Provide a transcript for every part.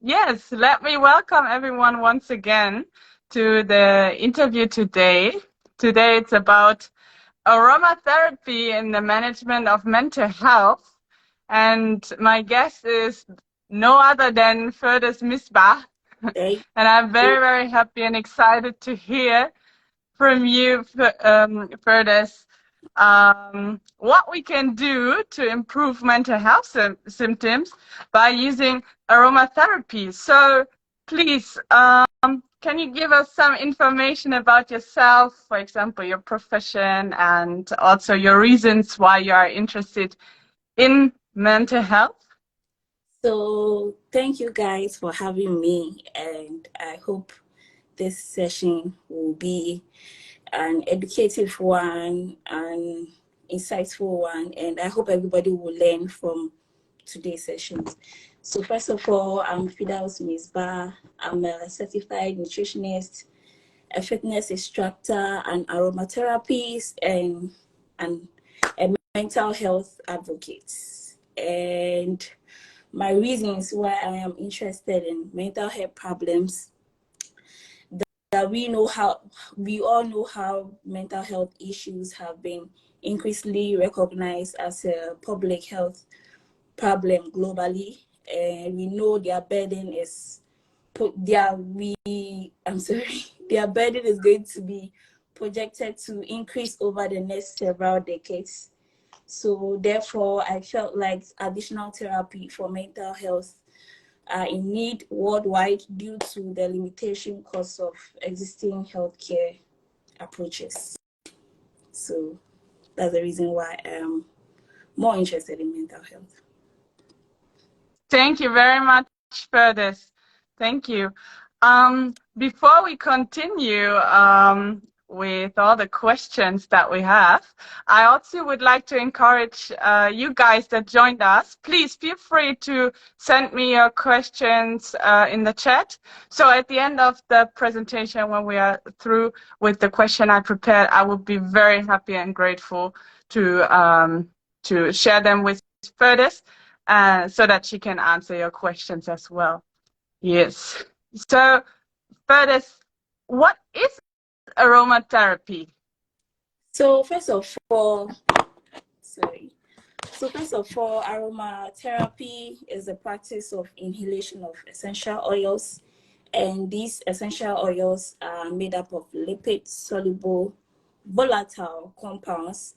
Yes, let me welcome everyone once again to the interview today. Today it's about aromatherapy in the management of mental health. And my guest is no other than Firdaus Misbah. Thank And I'm you. very, very happy and excited to hear from you, Firdaus, what we can do to improve mental health symptoms by using aromatherapy. So please, can you give us some information about yourself, for example, your profession, and also your reasons why you are interested in mental health? So thank you guys for having me, and I hope this session will be an educative one, an insightful one, and I hope everybody will learn from today's session. So first of all, I'm Firdaus Misbah. I'm a certified nutritionist, a fitness instructor, an aromatherapist, and a mental health advocate. And my reasons why I am interested in mental health problems, that we all know how mental health issues have been increasingly recognized as a public health problem globally, and we know their burden is their burden is going to be projected to increase over the next several decades. So therefore, I felt like additional therapy for mental health are in need worldwide due to the limitation costs of existing healthcare approaches. So that's the reason why I'm more interested in mental health. Thank you very much for this. Thank you. Before we continue with all the questions that we have, I also would like to encourage you guys that joined us. Please feel free to send me your questions in the chat. So at the end of the presentation, when we are through with the question I prepared, I will be very happy and grateful to share them with Firdaus, so that she can answer your questions as well. Yes. So, Firdaus, what is aromatherapy? So first of all, aromatherapy is the practice of inhalation of essential oils, and these essential oils are made up of lipid-soluble volatile compounds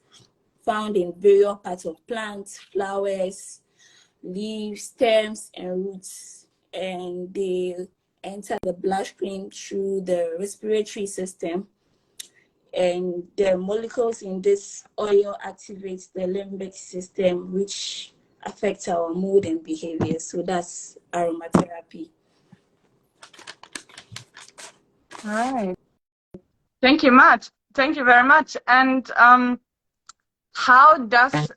found in various parts of plants, flowers, leaves, stems, and roots, and they enter the bloodstream through the respiratory system, and the molecules in this oil activate the limbic system, which affects our mood and behavior. So that's aromatherapy. All right. Thank you much. Thank you very much. And how does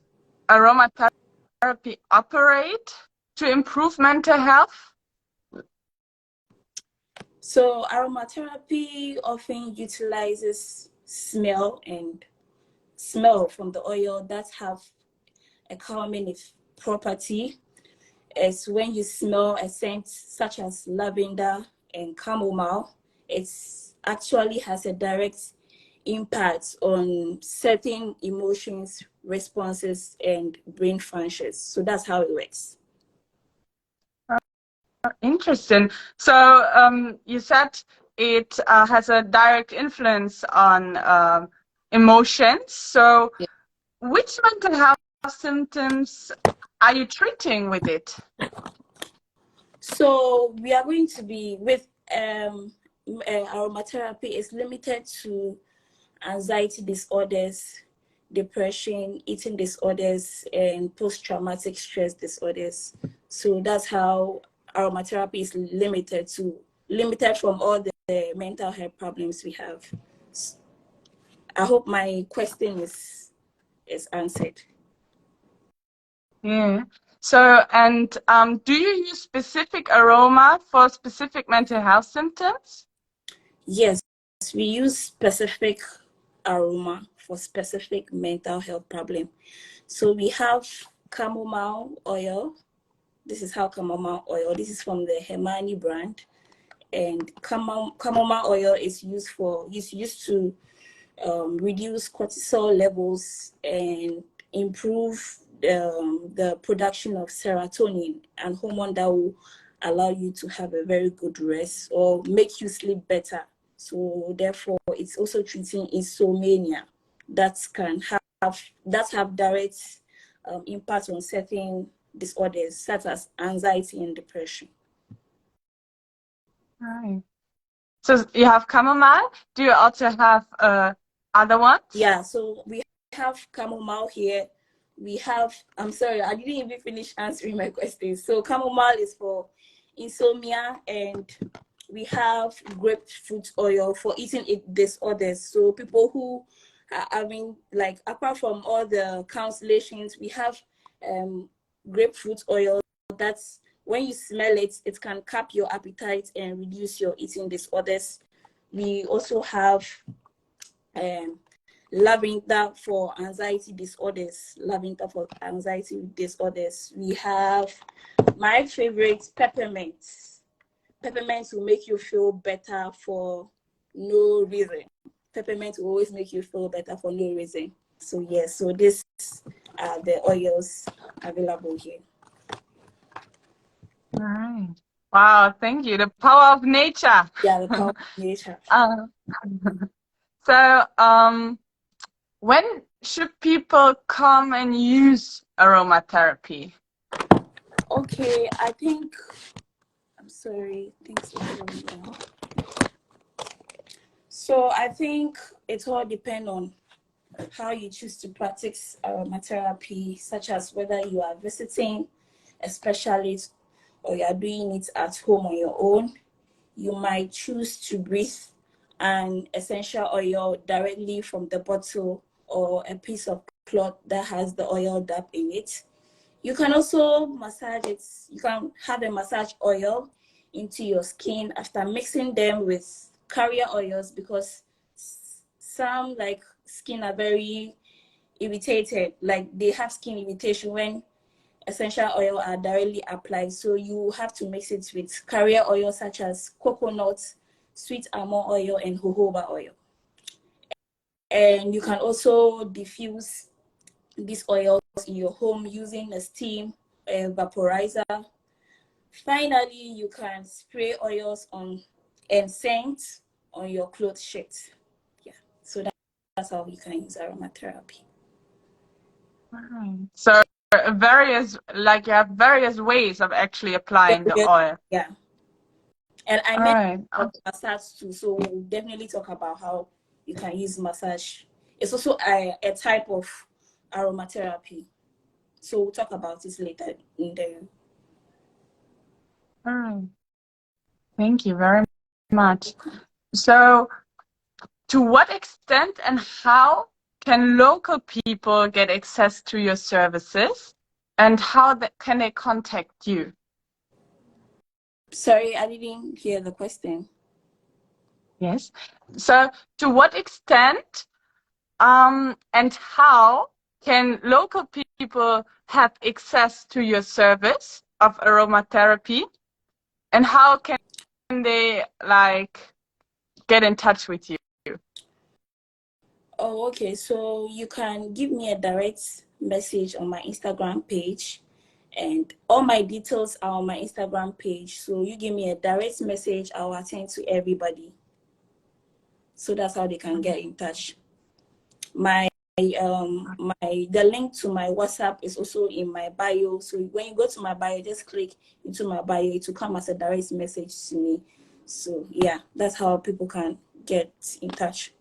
aromatherapy operate to improve mental health? So aromatherapy often utilizes smell from the oil that have a calming property. As when you smell a scent such as lavender and chamomile, it actually has a direct impact on certain emotions, responses, and brain functions. So that's how it works. Interesting. So you said it has a direct influence on emotions. So Yeah. which mental health symptoms are you treating with it? So we are going to be with aromatherapy is limited to anxiety disorders, depression, eating disorders, and post-traumatic stress disorders. So that's how aromatherapy is limited from all the mental health problems we have. I hope my question is answered. Yeah. So, and do you use specific aroma for specific mental health symptoms? Yes, we use specific aroma for specific mental health problem. So we have chamomile oil, This is how chamomile oil. This is from the Hermione brand, and chamomile oil is used to reduce cortisol levels and improve the production of serotonin, and hormone that will allow you to have a very good rest or make you sleep better. So therefore, it's also treating insomnia that have direct impact on certain disorders such as anxiety and depression. Right. So you have chamomile. Do you also have other ones? Yeah, so we have chamomile here. We have, I'm sorry, I didn't even finish answering my questions. So chamomile is for insomnia, and we have grapefruit oil for eating disorders. So people who are having, like, apart from all the constellations, we have grapefruit oil that's, when you smell it, it can cap your appetite and reduce your eating disorders. We also have lavender for anxiety disorders. We have my favorite, peppermint. Peppermint will make you feel better for no reason. Peppermint will always make you feel better for no reason. So yes, so these are the oils available here. All right. Wow, thank you. The power of nature. Yeah, the power of nature. So, when should people come and use aromatherapy? Okay, I think, I'm sorry, things are going down. So I think it all depends on how you choose to practice aromatherapy, such as whether you are visiting a specialist or you are doing it at home on your own. You might choose to breathe an essential oil directly from the bottle or a piece of cloth that has the oil dab in it. You can also massage it. You can have a massage oil into your skin after mixing them with carrier oils, because some, like, skin are very irritated, like they have skin irritation when essential oil are directly applied. So you have to mix it with carrier oil such as coconut, sweet almond oil, and jojoba oil. And you can also diffuse these oils in your home using a steam vaporizer. Finally, you can spray oils on and scent on your clothes sheet. Yeah, so that's how you can use aromatherapy. So you have various ways of actually applying the oil. Yeah. And I All mentioned right. massage too, so we'll definitely talk about how you can use massage. It's also a type of aromatherapy. So we'll talk about this later in the... All right. Thank you very much. So, to what extent and how can local people get access to your services, and how can they contact you? Sorry, I didn't hear the question. Yes. So, to what extent and how can local people have access to your service of aromatherapy, and how can they, like, get in touch with you? Oh, okay. So you can give me a direct message on my Instagram page, and all my details are on my Instagram page. So you give me a direct message, I'll attend to everybody. So that's how they can get in touch. The link to my WhatsApp is also in my bio. So when you go to my bio, just click into my bio. It will come as a direct message to me. So yeah, that's how people can get in touch.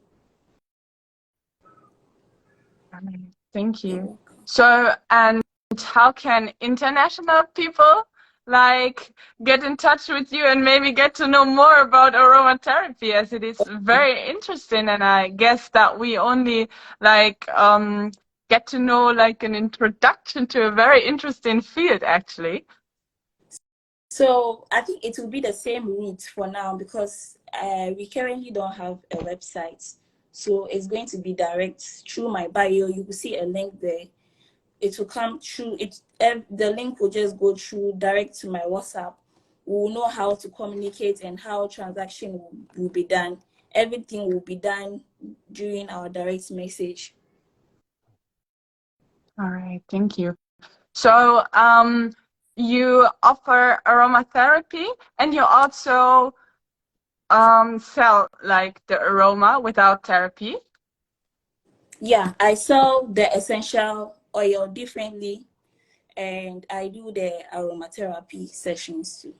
Thank you. So, and how can international people, like, get in touch with you and maybe get to know more about aromatherapy, as it is very interesting, and I guess that we only, like, get to know, like, an introduction to a very interesting field, actually. So I think it will be the same route for now, because we currently don't have a website. So it's going to be direct through my bio. You will see a link there. It will come through it. the link will just go through direct to my WhatsApp. We will know how to communicate and how transaction will be done. Everything will be done during our direct message. All right, thank you. So you offer aromatherapy, and you also sell like the aroma without therapy. Yeah, I sell the essential oil differently, and I do the aromatherapy sessions too.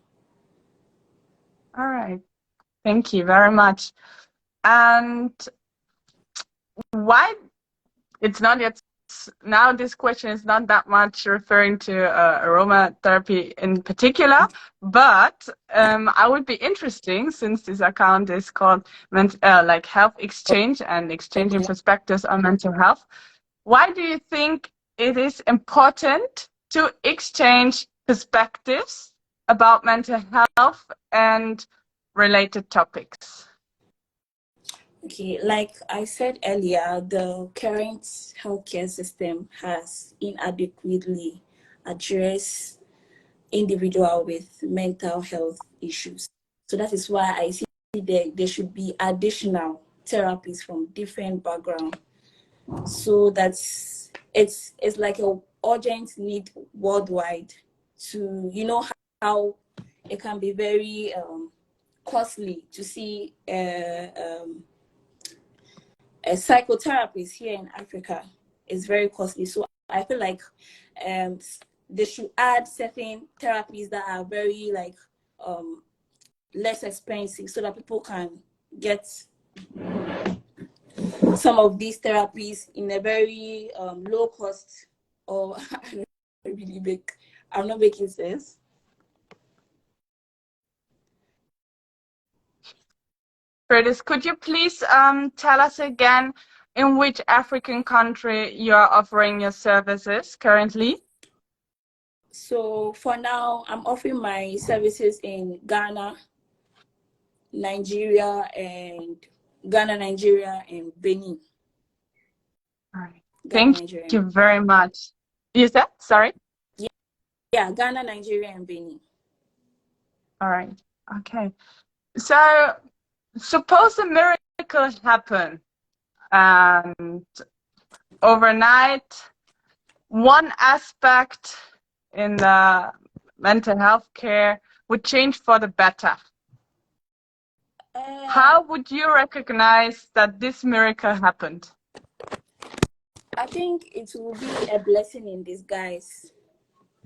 All right, thank you very much. And why it's not yet now, this question is not that much referring to aromatherapy in particular, but I would be interesting, since this account is called like health exchange and exchanging perspectives on mental health. Why do you think it is important to exchange perspectives about mental health and related topics? Okay, like I said earlier, the current healthcare system has inadequately addressed individual with mental health issues. So that is why I see there should be additional therapies from different backgrounds. So that's it's like a urgent need worldwide to, you know, how it can be very costly to see a psychotherapist here in Africa is very costly. So I feel like they should add certain therapies that are very like less expensive, so that people can get some of these therapies in a very low cost. Or I'm not making sense. Firdaus, could you please tell us again in which African country you are offering your services currently? So for now, I'm offering my services in Nigeria, and Nigeria, and Benin. All right. Ghana, Thank Nigeria. you very much. You said? Sorry? Yeah, Ghana, Nigeria, and Benin. All right. Okay. So suppose a miracle happen and overnight one aspect in the mental health care would change for the better. How would you recognize that this miracle happened? I think it will be a blessing in disguise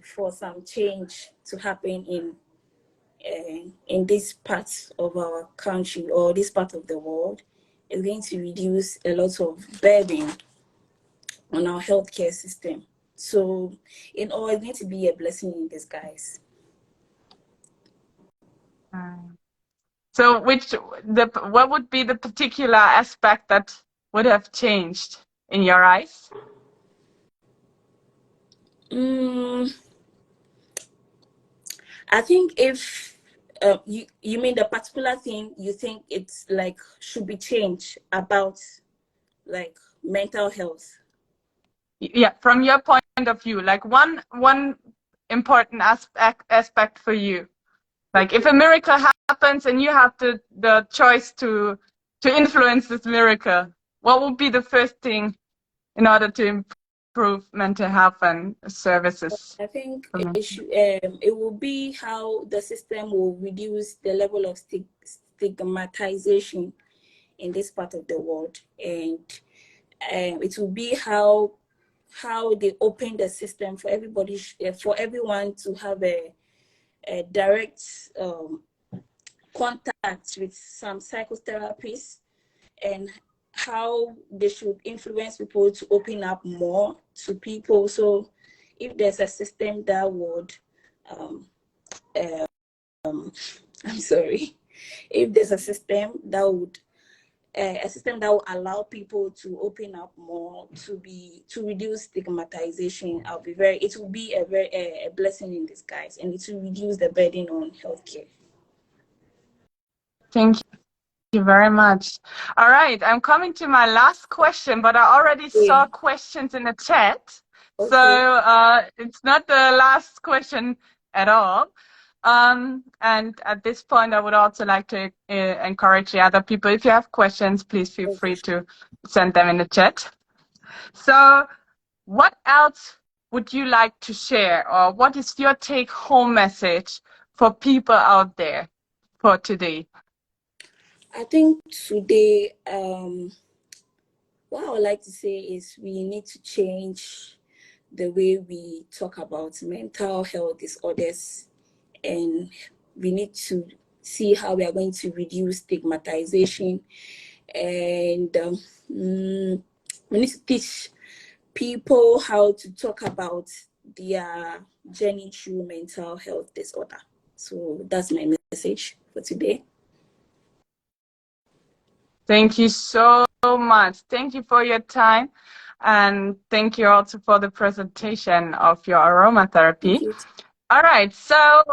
for some change to happen in this part of our country or this part of the world. It's going to reduce a lot of burden on our healthcare system. So, in all, it's going to be a blessing in disguise. So what would be the particular aspect that would have changed in your eyes? I think if you mean the particular thing you think it's like should be changed about like mental health. Yeah, from your point of view, like one important aspect for you. Like if a miracle happens and you have the choice to influence this miracle, what would be the first thing in order to improve mental health and services? I think it will be how the system will reduce the level of stigmatization in this part of the world, and it will be how they open the system for everybody, for everyone to have a direct contact with some psychotherapists, and how they should influence people to open up more to people. So if there's a system that would I'm sorry, if there's a system that would will allow people to open up more, to reduce stigmatization, it will be a blessing in disguise, and it will reduce the burden on healthcare. Thank you very much. All right, I'm coming to my last question, but I already saw questions in the chat. So it's not the last question at all. And at this point, I would also like to encourage the other people, if you have questions, please feel free to send them in the chat. So what else would you like to share, or what is your take-home message for people out there for today? I think today, what I would like to say is we need to change the way we talk about mental health disorders, and we need to see how we are going to reduce stigmatization, and we need to teach people how to talk about their journey through mental health disorder. So that's my message for today. Thank you so much. Thank you for your time. And thank you also for the presentation of your aromatherapy. All right, so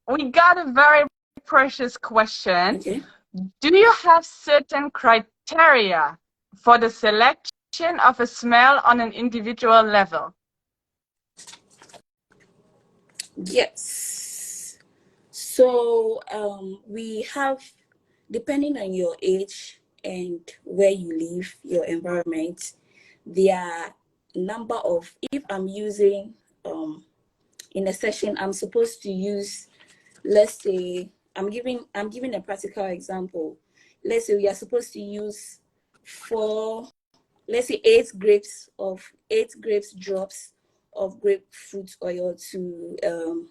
we got a very precious question. Okay. Do you have certain criteria for the selection of a smell on an individual level? Yes. So we have, depending on your age and where you live, your environment, there are number of, if I'm using in a session, I'm supposed to use, let's say, I'm giving a practical example. Let's say we are supposed to use let's say 8 grapes drops of grapefruit oil to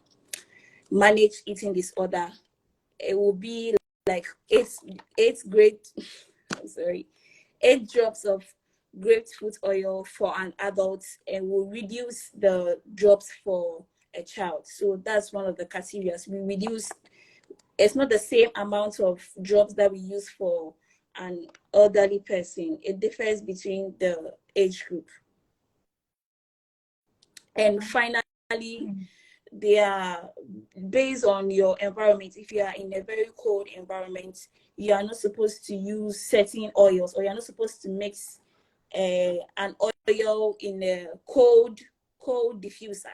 manage eating disorder. It will be like eight great I'm sorry 8 drops of grapefruit oil for an adult, and will reduce the drops for a child. So that's one of the criteria. We reduce, it's not the same amount of drops that we use for an elderly person. It differs between the age group. And finally, they are based on your environment. If you are in a very cold environment, you are not supposed to use certain oils, or you're not supposed to mix an oil in a cold diffuser.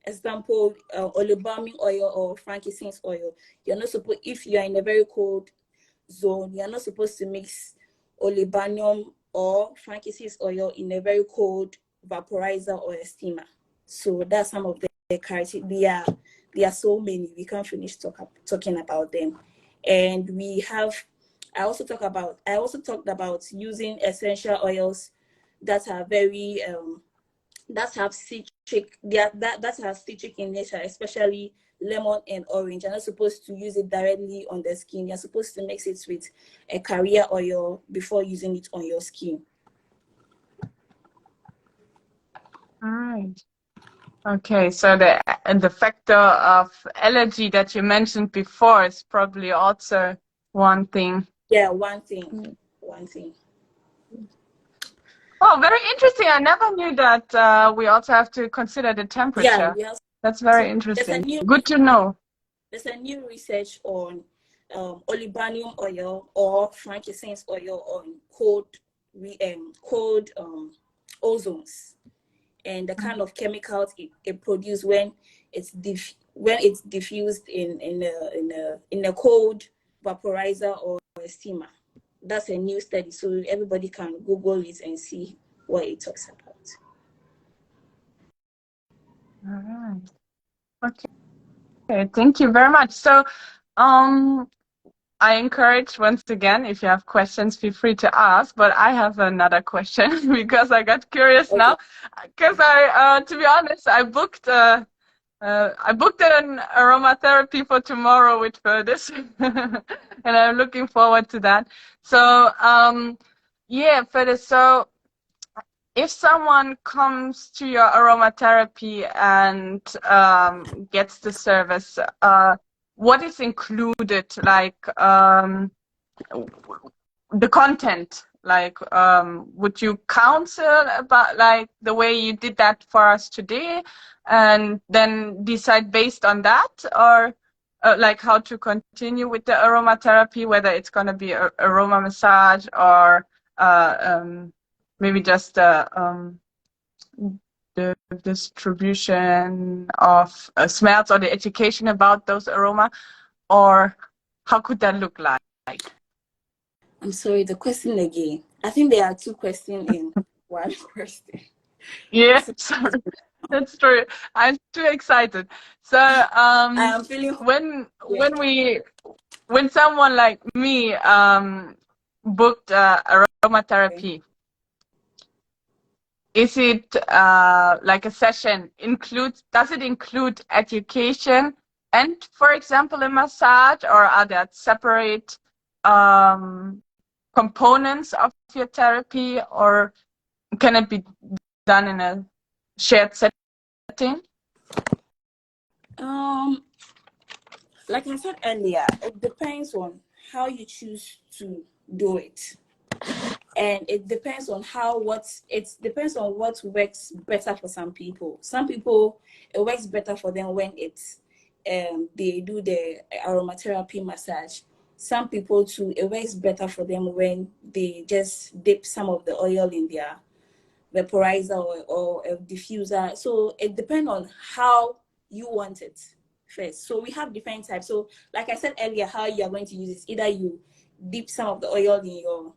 Example, olibanum oil or frankincense oil. You're not supposed, if you are in a very cold zone, you're not supposed to mix olibanum or frankincense oil in a very cold vaporizer or a steamer. So that's some of the criteria. There are so many, we can't finish talking about them. And we have, I also talked about using essential oils that are very that have citric, that have citric in nature, especially lemon and orange. You're not supposed to use it directly on the skin. You're supposed to mix it with a carrier oil before using it on your skin. All right. Okay, so the factor of allergy that you mentioned before is probably also one thing. Yeah, one thing. Oh, very interesting. I never knew that we also have to consider the temperature. Yeah, that's very interesting. Good to know. There's a new research on olibanum oil or frankincense oil on cold ozones, and the kind of chemicals it produces when it's diffused in a cold vaporizer or a steamer. That's a new study, so everybody can Google it and see what it talks about. All right. Okay, thank you very much. So I encourage, once again, if you have questions, feel free to ask. But I have another question because I got curious now. Because to be honest, I booked an aromatherapy for tomorrow with Firdaus, and I'm looking forward to that. So yeah, Firdaus. So if someone comes to your aromatherapy and gets the service, what is included? Like the content, like would you counsel about like the way you did that for us today, and then decide based on that, or like how to continue with the aromatherapy, whether it's going to be a aroma massage or maybe just the distribution of smells or the education about those aroma, or how could that look like? I'm sorry, the question again. I think there are two questions in one question. Yeah, So, sorry. That's true. I'm too excited. So I am feeling yeah. when someone like me booked aromatherapy, is it like a session does it include education and, for example, a massage, or are there separate components of your therapy, or can it be done in a shared setting? Like I said earlier, it depends on how you choose to do it. And it depends on what works better for some people. Some people, it works better for them when they do the aromatherapy massage. Some people too, it works better for them when they just dip some of the oil in their vaporizer or a diffuser. So it depends on how you want it first. So we have different types. So like I said earlier, how you are going to use it, either you dip some of the oil in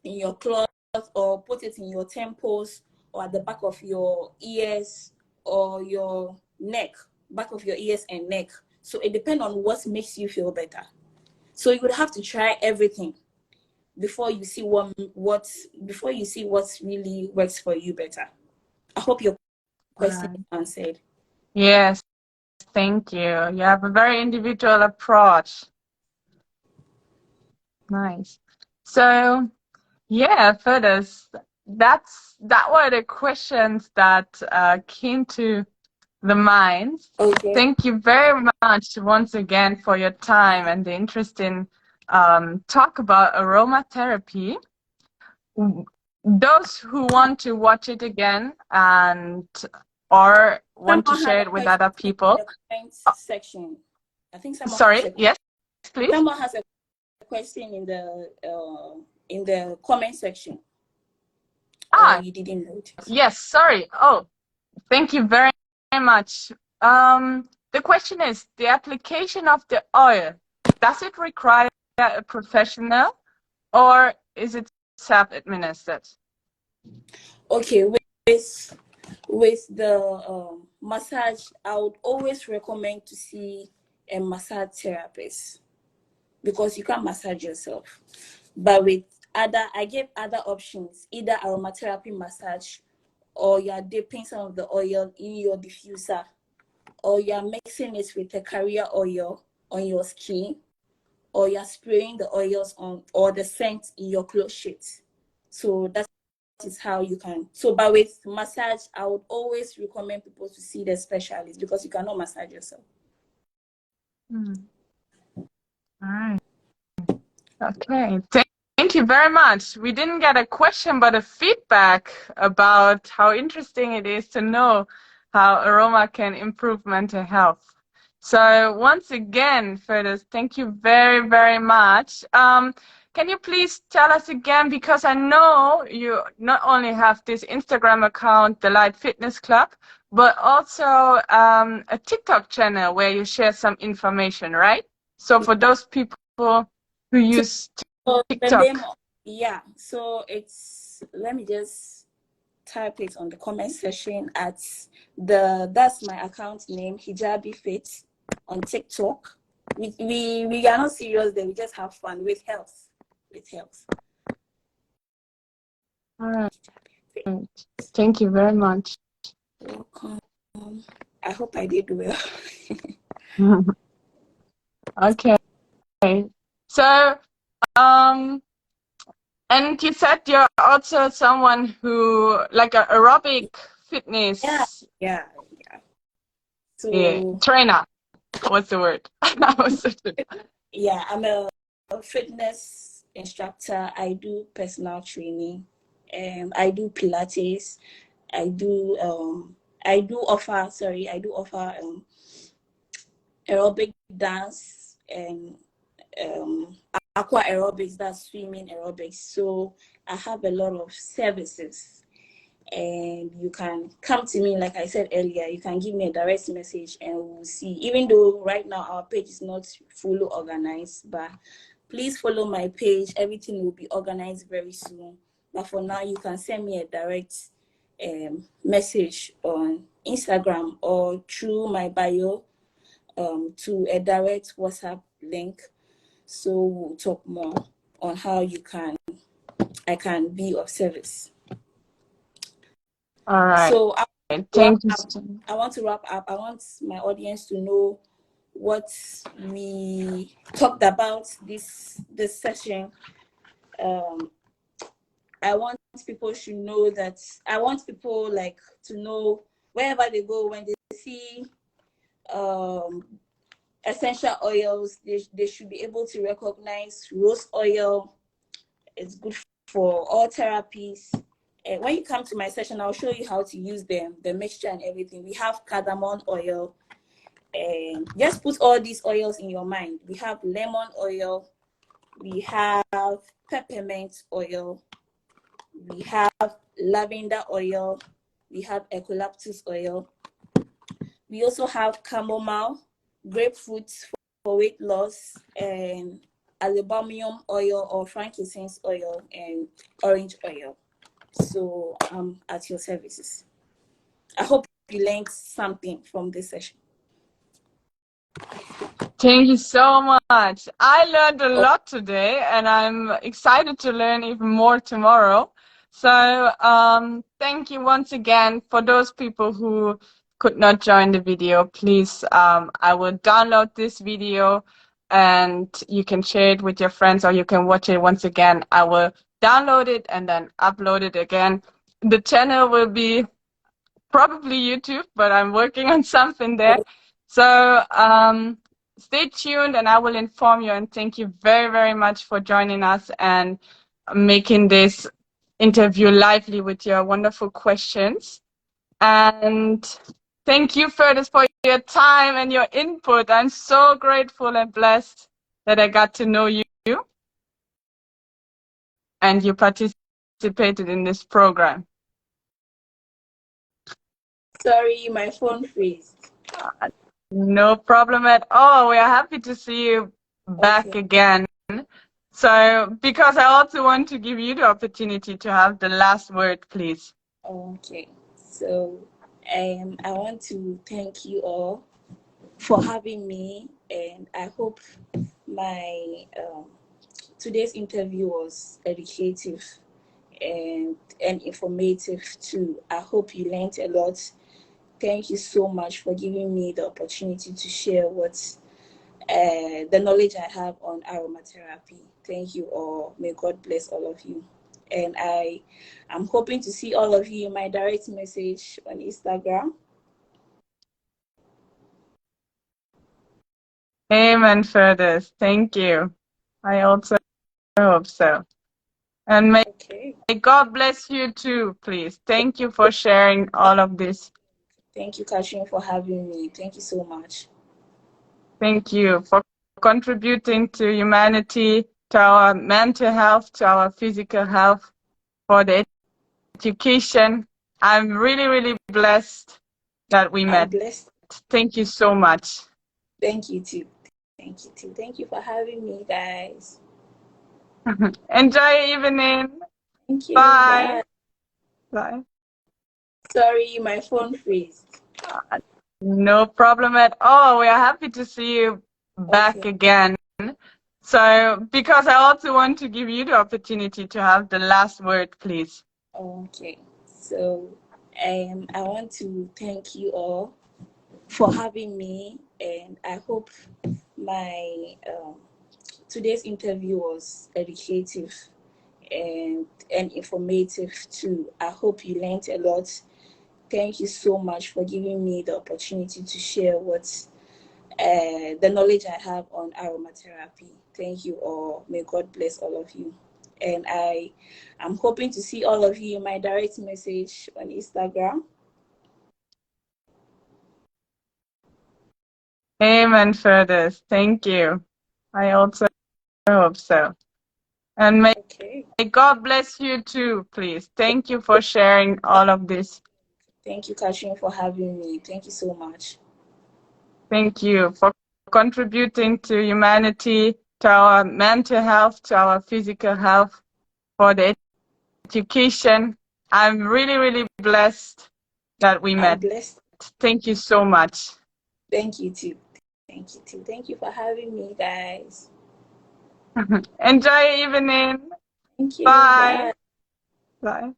your cloth, or put it in your temples, or at the back of your ears, or your neck, back of your ears and neck. So it depends on what makes you feel better. So you would have to try everything before you see what really works for you better. I hope your question is answered. Yes, thank you. You have a very individual approach. Nice. So yeah, Firdaus, that were the questions that came to the mind. Okay. Thank you very much once again for your time and the interesting talk about aromatherapy. Those who want to watch it again or want to Someone has share a it with question other in people. the comments section. I think Sorry, yes, please. someone has a question in the comment section. Or you didn't notice. Yes, sorry. Oh, thank you very much. The question is, the application of the oil, does it require a professional, or is it self-administered? Okay, with the massage, I would always recommend to see a massage therapist, because you can massage yourself. But I gave other options, either aromatherapy massage, or you're dipping some of the oil in your diffuser, or you're mixing it with a carrier oil on your skin, or you're spraying the oils on, or the scent in your clothes sheet. So that is how you can. So, but with massage, I would always recommend people to see the specialist, because you cannot massage yourself. All right. Okay. Thank you very much. We didn't get a question, but a feedback about how interesting it is to know how aroma can improve mental health. So once again, Firdaus, thank you very, very much. Can you please tell us again, because I know you not only have this Instagram account, the Light Fitness Club, but also a TikTok channel where you share some information, right? So for those people who use So the TikTok. name, yeah. So it's, let me just type it on the comment section that's my account name, Hijabi Fit, on TikTok. We are not serious there. We just have fun with health. All right. Thank you very much. Welcome. I hope I did well. Okay. So, and you said you're also someone who, like, a aerobic fitness Yeah. So trainer. What's the word? yeah, I'm a fitness instructor. I do personal training. I do Pilates. I do offer aerobic dance and aqua aerobics, that's swimming aerobics. So I have a lot of services. and you can come to me. Like I said earlier, you can give me a direct message and we'll see. Even though right now our page is not fully organized, but please follow my page. Everything will be organized very soon. But for now, you can send me a direct message on Instagram or through my bio to a direct WhatsApp link. So we'll talk more on how I can be of service. All right. So Thank you. I want to wrap up. I want my audience to know what we talked about this session. I want people to know that I want people like to know wherever they go, when they see essential oils, they should be able to recognize rose oil. It's good for all therapies. And when you come to my session, I'll show you how to use them, the mixture and everything. We have cardamom oil, and just put all these oils in your mind. We have lemon oil, we have peppermint oil, we have lavender oil, we have eucalyptus oil. We also have chamomile, grapefruit for weight loss, and aluminium oil or frankincense oil, and orange oil. So I'm at your services. I hope you learned something from this session. Thank you so much. I learned a lot today, and I'm excited to learn even more tomorrow. So thank you once again. For those people who could not join the video, please, I will download this video and you can share it with your friends, or you can watch it once again. I will download it and then upload it again. The channel will be probably YouTube, but I'm working on something there. So stay tuned and I will inform you. And thank you very, very much for joining us and making this interview lively with your wonderful questions. And thank you, Firdaus, for your time and your input. I'm so grateful and blessed that I got to know you and you participated in this program. Sorry, my phone freezed. No problem at all. We are happy to see you back again. So, because I also want to give you the opportunity to have the last word, please. Okay. So, I want to thank you all for having me, and I hope my today's interview was educative and informative too. I hope you learned a lot. Thank you so much for giving me the opportunity to share what the knowledge I have on aromatherapy. Thank you all. May God bless all of you. And I'm hoping to see all of you in my direct message on Instagram. Amen, Firdaus. Thank you. I also hope so. And may God bless you too, please. Thank you for sharing all of this. Thank you, Katrin, for having me. Thank you so much. Thank you for contributing to humanity, to our mental health, to our physical health, for the education. I'm really, really blessed that we met. Blessed. Thank you so much. Thank you too. Thank you too. Thank you for having me, guys. Enjoy your evening. Thank you. Bye. Bye. Sorry, my phone freezed. No problem at all. We are happy to see you back again. So, because I also want to give you the opportunity to have the last word, please. Okay. So, I want to thank you all for having me, and I hope my today's interview was educative and informative too. I hope you learned a lot. Thank you so much for giving me the opportunity to share what the knowledge I have on aromatherapy. Thank you all. May God bless all of you. And I'm hoping to see all of you in my direct message on Instagram. Amen, Firdaus. Thank you. I also hope so. And may Okay. God bless you too, please. Thank you for sharing all of this. Thank you, Katrin, for having me. Thank you so much. Thank you for contributing to humanity, to our mental health, to our physical health, for the education. I'm really, really blessed that we I'm met. blessed. Thank you so much. Thank you too. Thank you too. Thank you for having me, guys. Enjoy your evening. Thank you. Bye. Bye. Bye.